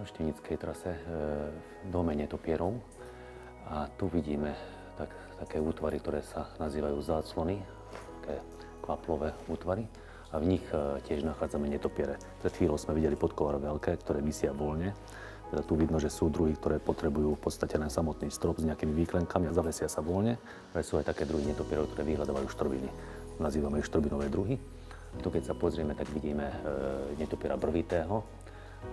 štenickej trase v dome netopierov. A tu vidíme také útvary, ktoré sa nazývajú záclony, také kvaplové útvary. A v nich tiež nachádzame netopiere. Pred chvíľou sme videli podkovar veľké, ktoré visia voľne. Teda tu vidno, že sú druhy, ktoré potrebujú v podstate len samotný strop s nejakými výklenkami a zavesia sa voľne. Ale sú aj také druhy netopierov, ktoré vyhľadávajú štrbiny. Nazývame ich štrbinové druhy. Tu keď sa pozrieme, tak vidíme netopiera brvitého,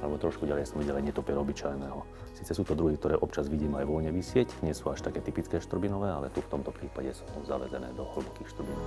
alebo trošku ďalej som videl aj netopiera obyčajného. Sice sú to druhy, ktoré občas vidím aj voľne visieť, nie sú až také typické štrbinové, ale tu v tomto prípade sú zavezené do hlbokých štrbín.